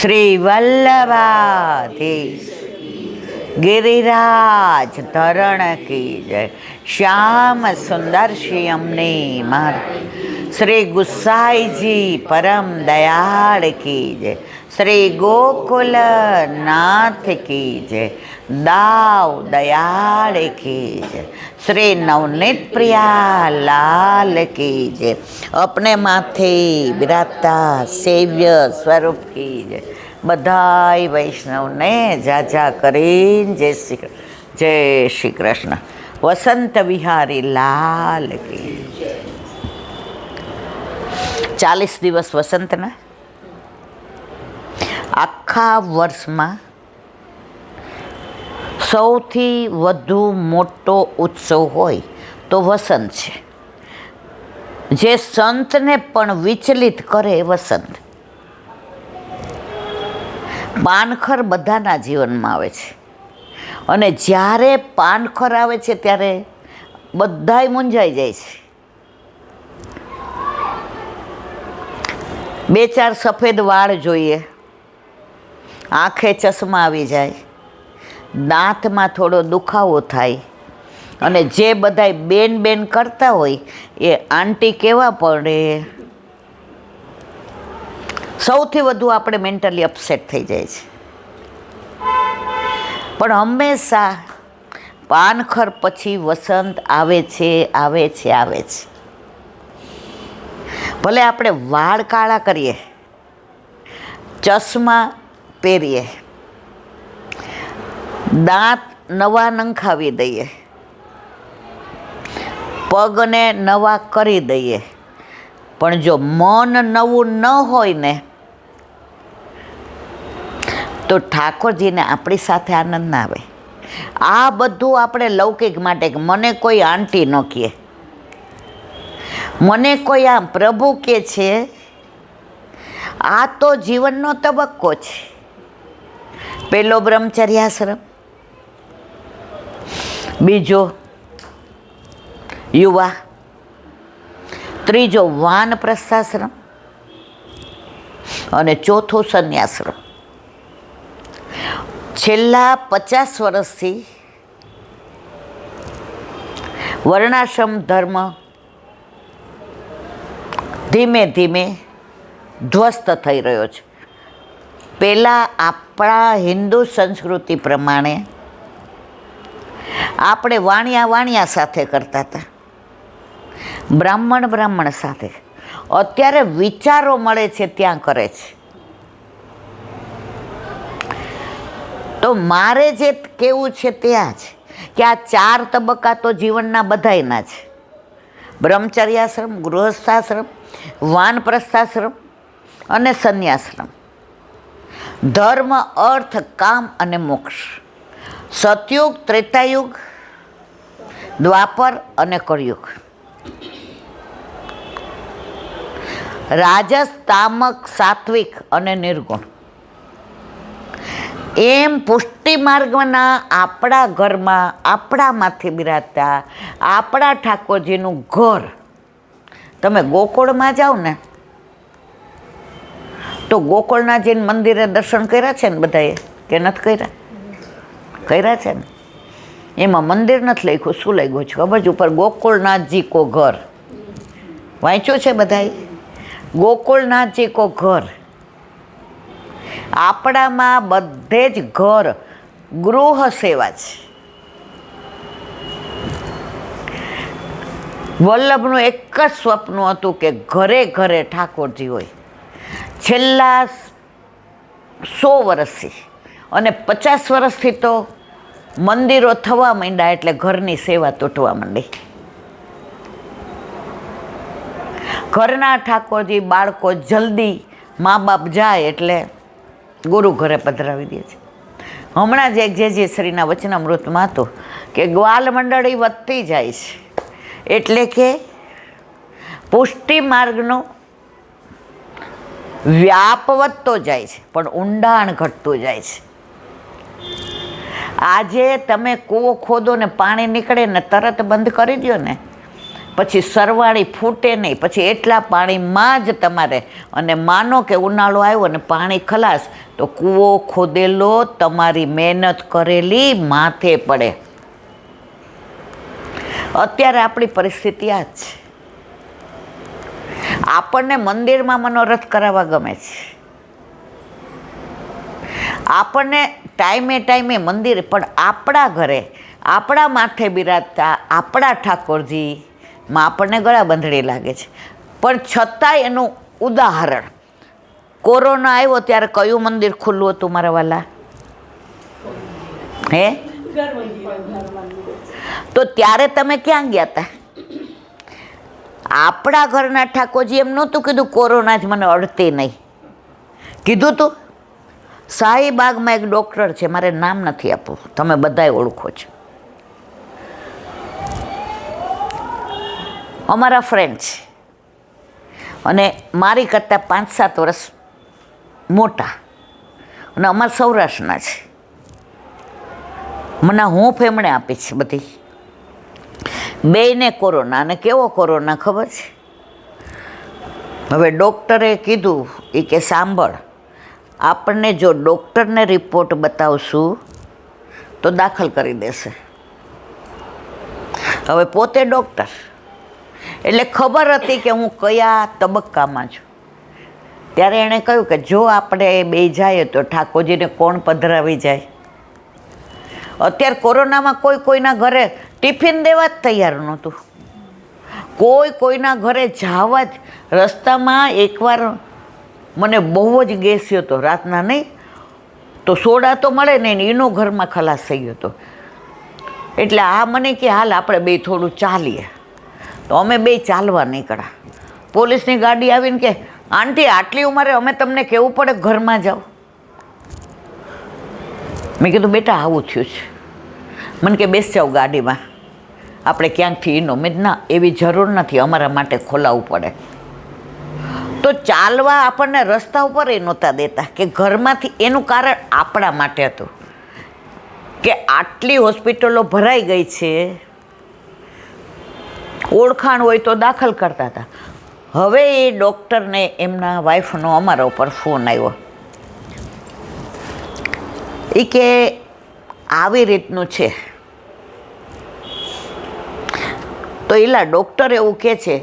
શ્રી વલ્લભાધીશ गिरिराज धरण की जय। श्याम सुंदर श्री अमने मार श्री गुसाई जी परम दयाल की जय। श्री गोकुल नाथ की जय। दाव दयाल की जय। श्री नवनीत प्रिया लाल की जय। अपने माथे बिराता सेव्य स्वरूप की जय। बधाई वैष्णव ने जाजा करीन जय श्री कृष्ण। वसंत विहारी लाल की 40 दिवस वसंतना आखा वर्ष में सौथी वधु मोटो उत्सव होय तो वसंत छे। जे संत ने पण विचलित करे वसंत। पानखर बधाना जीवનમાં આવે છે અને જ્યારે પાનખર આવે છે ત્યારે બધાય મૂંઝાઈ જાય છે। બે ચાર સફેદ વાળ જોઈએ, આંખે ચશ્મા આવી જાય, દાંતમાં થોડો દુખાવો થાય અને જે બધાય બેન બેન કરતા હોય એ આંટી કેવા પડે। સૌથી વધુ આપણે મેન્ટલી અપસેટ થઈ જાય છે। પણ હંમેશા પાનખર પછી વસંત આવે છે આવે છે આવે છે। ભલે આપણે વાળ કાળા કરીએ, ચશ્મા પહેરીએ, દાંત નવા નંખાવી દઈએ, પગને નવા કરી દઈએ, પણ જો મન નવું ન હોય ને તો ઠાકોરજીને આપણી સાથે આનંદ ના આવે। આ બધું આપણે લૌકિક માટે મને કોઈ આંટી ન કહે, મને કોઈ આમ પ્રભુ કહે છે, આ તો જીવનનો તબક્કો છે। પહેલો બ્રહ્મચર્યાશ્રમ, બીજો યુવા, ત્રીજો વાનપ્રસ્થાશ્રમ અને ચોથો સંન્યાશ્રમ। છેલ્લા 50 વર્ષથી વર્ણાશ્રમ ધર્મ ધીમે ધીમે ધ્વસ્ત થઈ રહ્યો છે। પહેલાં આપણા હિન્દુ સંસ્કૃતિ પ્રમાણે આપણે વાણિયા સાથે કરતા હતા, બ્રાહ્મણ સાથે। અત્યારે વિચારો મળે છે ત્યાં કરે છે। તો મારે જે કહેવું છે ત્યાં છે કે આ 4 તબક્કા તો જીવનના બધાયના છે। બ્રહ્મચર્યાશ્રમ, ગૃહસ્થાશ્રમ, વાનપ્રસ્થાશ્રમ અને સંન્યાશ્રમ। ધર્મ, અર્થ, કામ અને મોક્ષ। સતયુગ, ત્રેતાયુગ, દ્વાપર અને કળયુગ। રાજસ, તામક, સાત્વિક અને નિર્ગુણ। એમ પુષ્ટિ માર્ગના આપણા ઘરમાં આપણામાંથી બિરાજતા આપણા ઠાકોરજીનું ઘર। તમે ગોકુળમાં જાઓ ને તો ગોકુળનાથજી મંદિરે દર્શન કર્યા છે ને બધાએ કે નથી કર્યા? કર્યા છે ને? એમાં મંદિર નથી લખ્યું, શું લખ્યું છે ખબર છે? ઉપર ગોકુળનાથજી કો ઘર વાંચ્યું છે બધાએ? ગોકુળનાથજી કો ઘર। આપણામાં બધે જ ઘર, ગૃહ સેવા છે। વલ્લભનું એક જ સ્વપ્ન હતું કે ઘરે ઘરે ઠાકોરજી હોય। છેલ્લા 100 વર્ષથી અને 50 વર્ષથી તો મંદિરો થવા માંડ્યા એટલે ઘરની સેવા તૂટવા માંડી। ઘરના ઠાકોરજી બાળકો જલ્દી મા બાપ જાય એટલે ગુરુ ઘરે પધરાવી દે છે। હમણાં જ એક જે શ્રીના વચનામૃતમાં હતું કે ગ્વાલ મંડળી વધતી જાય છે એટલે કે પુષ્ટિ માર્ગનો વ્યાપ વધતો જાય છે પણ ઊંડાણ ઘટતું જાય છે। આજે તમે કૂવો ખોદો ને પાણી નીકળે ને તરત બંધ કરી દો ને પછી સરવાળી ફૂટે નહીં, પછી એટલા પાણીમાં જ તમારે, અને માનો કે ઉનાળો આવ્યો ને પાણી ખલાસ, તો કૂવો ખોદેલો તમારી મહેનત કરેલી માથે પડે. અત્યારે આપણી પરિસ્થિતિ આ જ છે. આપણને મંદિરમાં મનોરથ કરાવવા ગમે છે, આપણને ટાઈમે ટાઈમે મંદિર, પણ આપણા ઘરે આપણા માથે બિરાજતા આપણા ઠાકોરજીમાં આપણને ગળા બંધડી લાગે છે. પણ છતાંય એનું ઉદાહરણ, કોરોના આવ્યો ત્યારે કયું મંદિર ખુલ્લું હતું મારા વાલા? હે? તો ત્યારે તમે ક્યાં ગયા હતા? આપણા ઘરના ઠાકોરજી એમ નહોતું કીધું કોરોના જ મને અડતી નહીં, કીધું તું. શાહીબાગમાં એક ડૉક્ટર છે, મારે નામ નથી આપવું, તમે બધાય ઓળખો છો, અમારા ફ્રેન્ડ છે, અને મારી કરતાં 5-7 વર્ષ મોટા, અને અમારા સૌરાષ્ટ્રના છે. મને હું ફેમણે આપી છે બધી. બેયને કોરોના, અને કેવો કોરોના ખબર છે? હવે ડૉક્ટરે કીધું એ કે સાંભળ, આપણને જો ડૉક્ટરને રિપોર્ટ બતાવશું તો દાખલ કરી દેશે. હવે પોતે ડૉક્ટર, એટલે ખબર હતી કે હું કયા તબક્કામાં છું. ત્યારે એણે કહ્યું કે જો આપણે બે જઈએ તો ઠાકોરજીને કોણ પધરાવી જાય? અત્યારે કોરોનામાં કોઈના ઘરે ટિફિન દેવા જ તૈયાર નહોતું, કોઈના ઘરે જવા જ. રસ્તામાં એકવાર મને બહુ જ ગેસ્યો હતો, રાતના નહીં તો સોડા તો મળે નહીં, એનો ઘરમાં ખલાસ થઈ ગયો હતો. એટલે આ મને કે હાલ આપણે બે થોડું ચાલીએ, તો અમે બે ચાલવા નીકળ્યા. પોલીસની ગાડી આવીને કે આંટી આટલી ઉંમરે અમે તમને કહેવું પડે ઘરમાં જાઓ? મેં કીધું બેટા આવું થયું છે. મને કે બેસ જાઓ ગાડીમાં, આપણે ક્યાંકથી એનો. મેં ના, એવી જરૂર નથી, અમારા માટે ખોલાવવું પડે. તો ચાલવા આપણને રસ્તા ઉપર એ નહોતા દેતા કે ઘરમાંથી. એનું કારણ આપણા માટે હતું કે આટલી હોસ્પિટલો ભરાઈ ગઈ છે, ઓળખાણ હોય તો દાખલ કરતા હતા. હવે એ ડૉક્ટરને એમના વાઈફનો અમારા ઉપર ફોન આવ્યો, એ કે આવી રીતનું છે. તો એલા ડૉક્ટર એવું કહે છે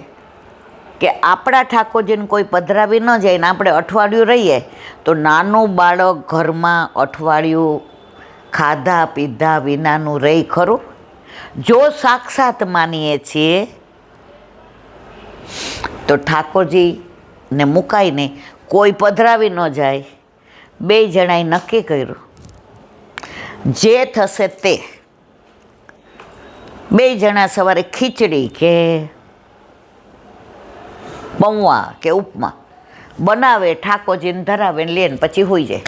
કે આપણા ઠાકોરજીને કોઈ પધરાવી ન જાય ને આપણે અઠવાડિયું રહીએ તો નાનું બાળક ઘરમાં અઠવાડિયું ખાધા પીધા વિનાનું રહી ખરું? જો સાક્ષાત માનીએ છીએ તો ઠાકોરજીને મુકાઈને કોઈ પધરાવી ન જાય. બે જણાએ નક્કી કર્યું, જે થશે તે. બે જણા સવારે ખીચડી કે પૌવા કે ઉપમા બનાવે, ઠાકોરજીને ધરાવે ને લે ને પછી હોઈ જાય.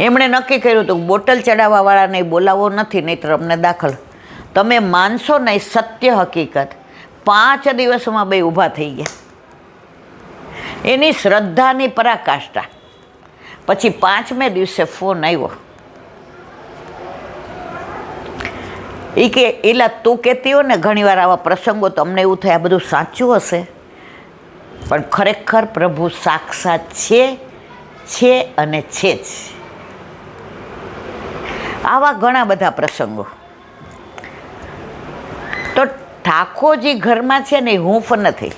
એમણે નક્કી કર્યું હતું બોટલ ચડાવવાવાળાને બોલાવવો નથી, નહીંતર અમને દાખલ. તમે માનશો નહીં, સત્ય હકીકત, 5 દિવસમાં બે ઊભા થઈ ગયા. એની શ્રદ્ધાની પરાકાષ્ઠા. પછી 5મે દિવસે ફોન આવ્યો, એ કે એલા તું કહેતી હોય ને ઘણીવાર આવા પ્રસંગો, તો અમને એવું થાય આ બધું સાચું હશે, પણ ખરેખર પ્રભુ સાક્ષાત છે અને છે જ. આવા ઘણા બધા પ્રસંગો. તો ઠાકોરજી ઘરમાં છે ને એ હૂંફ નથી,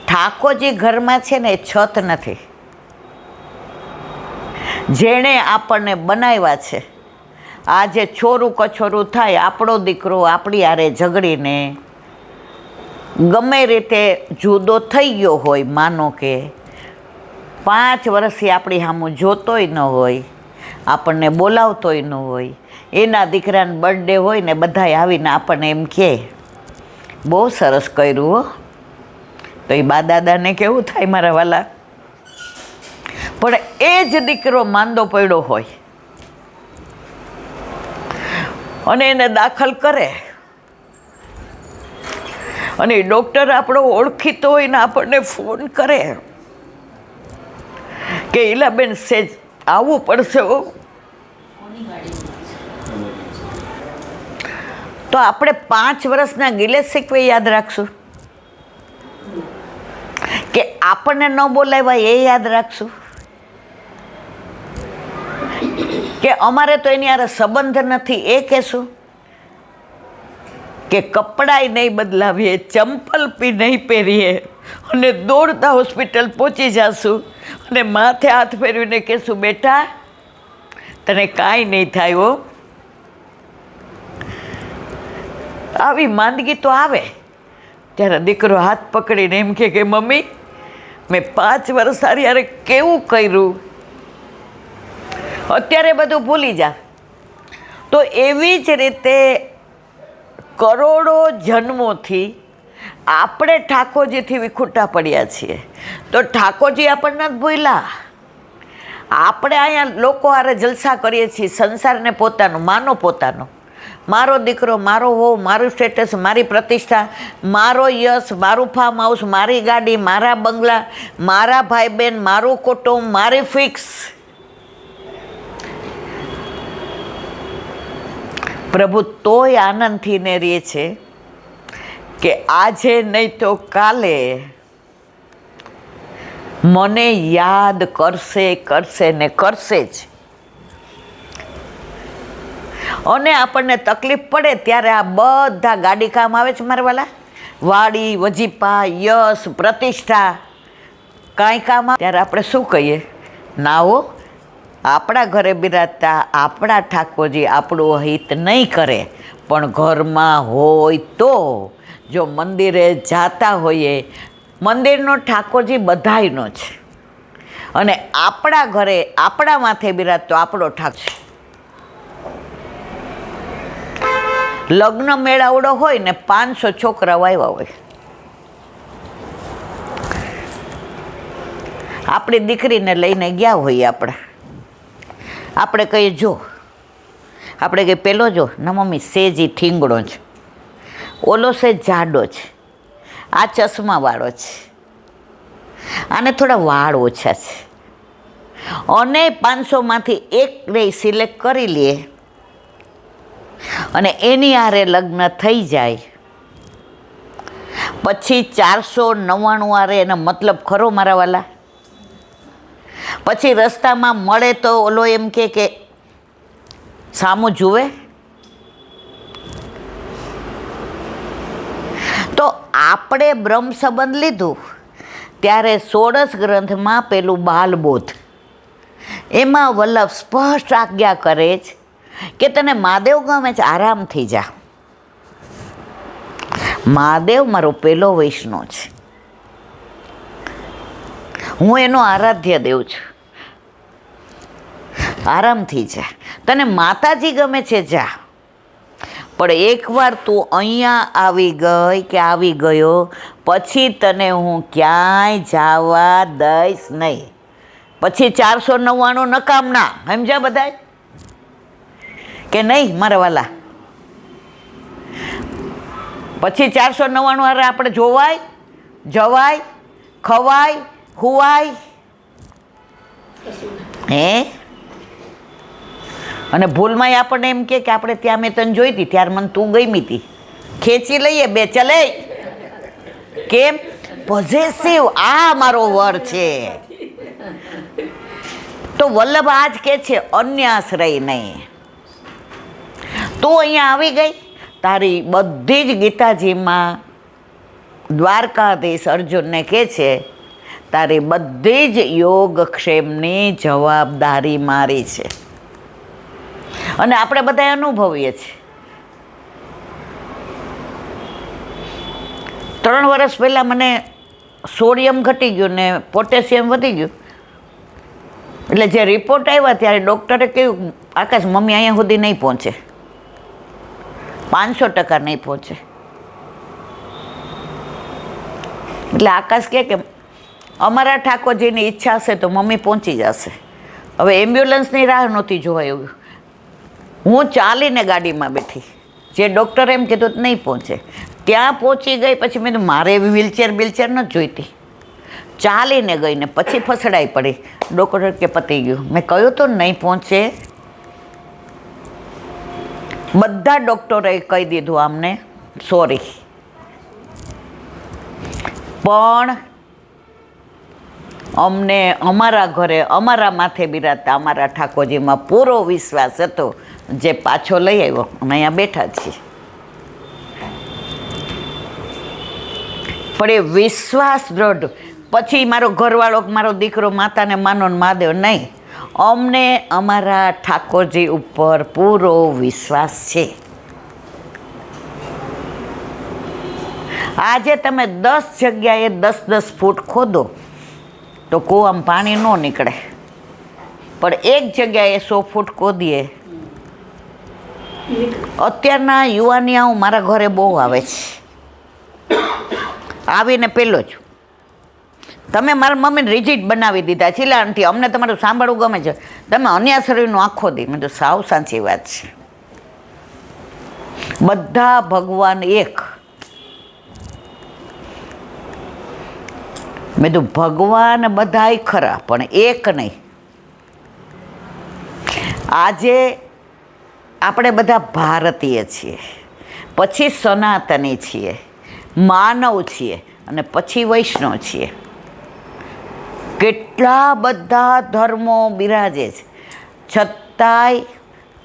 ઠાકોરજી ઘરમાં છે ને એ છત નથી. જેણે આપણને બનાવ્યા છે, આજે છોરું કછોરું થાય, આપણો દીકરો આપણી હારે ઝઘડીને ગમે રીતે જુદો થઈ ગયો હોય, માનો કે 5 વર્ષથી આપણી સામું જોતોય ન હોય, આપણને બોલાવતોય ન હોય, એના દીકરાને બર્થડે હોય ને બધાય આવીને આપણને એમ કહે બહુ સરસ કર્યું હો, તો એ બા દાદાને કેવું થાય મારા વાલા? પણ એ જ દીકરો માંદો પડ્યો હોય અને એને દાખલ કરે, અને ડૉક્ટર આપણો ઓળખીતો હોય ને આપણને ફોન કરે કે ઈલાબેન સેજ આવવું પડશે હો. તો આપણે 5 વર્ષના ગિલેશ શીખવે યાદ રાખશું કે આપણને ન બોલાવ્યા એ યાદ રાખશું કે અમારે તો એની હારે સંબંધ નથી એ કહેશું કે કપડાય નહીં બદલાવીએ, ચંપલ બી નહીં પહેરીએ અને દોડતા હોસ્પિટલ પહોંચી જશું અને માથે હાથ ફેરવીને કહેશું બેટા તને કાંઈ નહીં થાય હો. આવી માંદગી તો આવે ત્યારે દીકરો હાથ પકડીને એમ કે મમ્મી મેં 5 વર્ષ તારી હારે કેવું કર્યું, અત્યારે બધું ભૂલી જા. તો એવી જ રીતે કરોડો જન્મોથી આપણે ઠાકોરજીથી વિખૂટા પડ્યા છીએ. તો ઠાકોરજી આપણને જ ભૂલ્યા. આપણે અહીંયા લોકો હારે જલસા કરીએ છીએ, સંસારને પોતાનું માનો પોતાનો, મારો દીકરો, મારો વહુ, મારું સ્ટેટસ, મારી પ્રતિષ્ઠા, મારો યશ, મારું ફાર્મ હાઉસ, મારી ગાડી, મારા બંગલા, મારા ભાઈ બહેન, મારું કુટુંબ, મારી ફિક્સ. પ્રભુ તોય આનંદથી ને રહે છે કે આજે નહીં તો કાલે મને યાદ કરશે કરશે ને કરશે જ. અને આપણને તકલીફ પડે ત્યારે આ બધા ગાડી કામ આવે છે મારા વાલા. વાડી, વજીપા, યશ, પ્રતિષ્ઠા કાંઈ કામ આવે ત્યારે આપણે શું કહીએ? ના હો, આપણા ઘરે બિરાજતા આપણા ઠાકોરજી આપણું હિત નહીં કરે, પણ ઘરમાં હોય તો જો મંદિરે જાતા હોઈએ, મંદિરનો ઠાકોરજી બધાયનો છે અને આપણા ઘરે આપણા માથે બિરાજતો આપણો ઠાકોર. લગ્ન મેળાવડો હોય ને 500 છોકરાઓ આવ્યા હોય, આપણી દીકરીને લઈને ગયા હોઈએ આપણે કહીએ જો, આપણે કહીએ પેલો જો ના મમ્મી સેજી ઠીંગડો છે, ઓલો સે જાડો છે, આ ચશ્માવાળો છે, આને થોડા વાળ ઓછા છે, અને 500માંથી એક રે સિલેક્ટ કરી લઈએ અને એની હારે લગ્ન થઈ જાય. પછી 499 હારે એનો મતલબ ખરો મારા વાલા. પછી રસ્તામાં મળે તો ઓલો એમ કે સામું જુએ. તો આપણે બ્રહ્મ સંબંધ લીધું ત્યારે 16 ગ્રંથમાં પેલું બાલબોધ એમાં વલ્લભ સ્પષ્ટ આજ્ઞા કરે છે કે તને મહાદેવ ગમે છે, આરામથી જા. મહાદેવ મારો પહેલો વૈષ્ણવ છે, હું એનો આરાધ્ય દેવ છું, આરામથી જા. તને માતાજી ગમે છે જા, પણ એકવાર તું અહીંયા આવી ગઈ કે આવી ગયો પછી તને હું ક્યાંય જવા દઈશ નહીં. પછી 499 નકામના, સમજ્યા બધાય કે નહીં મારા વાલા? પછી 499 હારે આપણે જોવાય, જવાય, ખવાય, હુવાય હે. અને ભૂલમાં આપણને એમ કે આપણે ત્યાં મેં તને જોઈ હતી ત્યારે મને તું ગમી હતી, ખેંચી લઈએ બે ચલે. કેમ? પોઝેસિવ. આ મારો વર છે. તો વલ્લભ આજ કે છે અન્ય આશ્રય નહીં. તું અહીંયા આવી ગઈ, તારી બધી જ ગીતાજીમાં દ્વારકાધીશ અર્જુનને કહે છે તારી બધી જ યોગક્ષેમની જવાબદારી મારી છે. અને આપણે બધા અનુભવીએ છીએ. 3 વર્ષ પહેલાં મને સોડિયમ ઘટી ગયું ને પોટેશિયમ વધી ગયું. એટલે જે રિપોર્ટ આવ્યા ત્યારે ડૉક્ટરે કહ્યું આકાશ મમ્મી અહીંયા સુધી નહીં પહોંચે, 500% નહીં પહોંચે. એટલે આકાશ કહે કે અમારા ઠાકોરજીની ઈચ્છા હશે તો મમ્મી પહોંચી જશે. હવે એમ્બ્યુલન્સની રાહ નહોતી જોવાય એવું. હું ચાલીને ગાડીમાં બેઠી, જે ડૉક્ટર એમ કીધું નહીં પહોંચે. ત્યાં પહોંચી ગઈ પછી મેં તો મારે એવી વ્હીલચેર નથી જોઈતી, ચાલીને ગઈ ને પછી ફસડાઈ પડી. ડૉક્ટર કે પતી ગયું. મેં કહ્યું તો નહીં પહોંચે. બધા ડૉક્ટરોએ કહી દીધું આમને સોરી, પણ અમને અમારા ઘરે અમારા માથે બિરાજતા અમારા ઠાકોરજીમાં પૂરો વિશ્વાસ હતો, જે પાછો લઈ આવ્યો. અમે અહીંયા બેઠા છીએ. પણ એ વિશ્વાસ દ્રઢ. પછી મારો ઘરવાળો, મારો દીકરો માતાને માનો ને મહાદેવ નહીં, અમને અમારા ઠાકોરજી ઉપર પૂરો વિશ્વાસ છે. આજે તમે 10 જગ્યાએ 10-10 ફૂટ ખોદો તો કૂવામાં પાણી ન નીકળે, પણ એક જગ્યાએ 100 ફૂટ ખોદીએ. અત્યારના યુવાનિયાઓ મારા ઘરે બહુ આવે છે. આવીને પેલો જ તમે મારા મમ્મીને રિજિટ બનાવી દીધા છે. એટલે આંટી અમને તમારું સાંભળવું ગમે છે, તમે અન્ય શરીરનો આખો દી. મેં તો સાવ સાચી વાત છે. બધા ભગવાન એક. મેં તો ભગવાન બધાય ખરા પણ એક નહીં. આજે આપણે બધા ભારતીય છીએ, પછી સનાતની છીએ, માનવ છીએ અને પછી વૈષ્ણવ છીએ. કેટલા બધા ધર્મો બિરાજે છે, છતાંય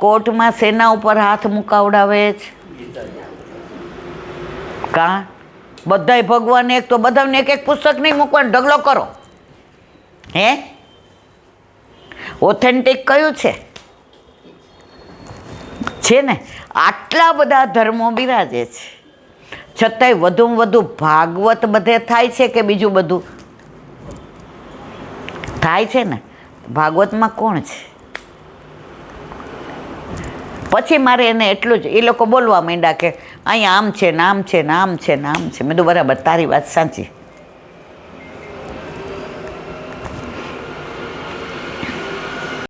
કોર્ટમાં સેના ઉપર હાથ મુકાવડાવે છે. કાં બધાય ભગવાન એક, તો બધાને એક પુસ્તક નહીં મૂકવાનો ઢગલો કરો. હે ઓથેન્ટિક કયું છે ને? આટલા બધા ધર્મો બિરાજે છે, છતાંય વધુમાં વધુ ભાગવત બધે થાય છે કે બીજું બધું થાય છે ને? ભાગવતમાં કોણ છે? પછી મારે એને એટલું જ, એ લોકો બોલવા માંડ્યા કે અહીંયા આમ છે ને આમ છે ને આમ છે ને આમ છે. મેં તો બરાબર, તારી વાત સાચી.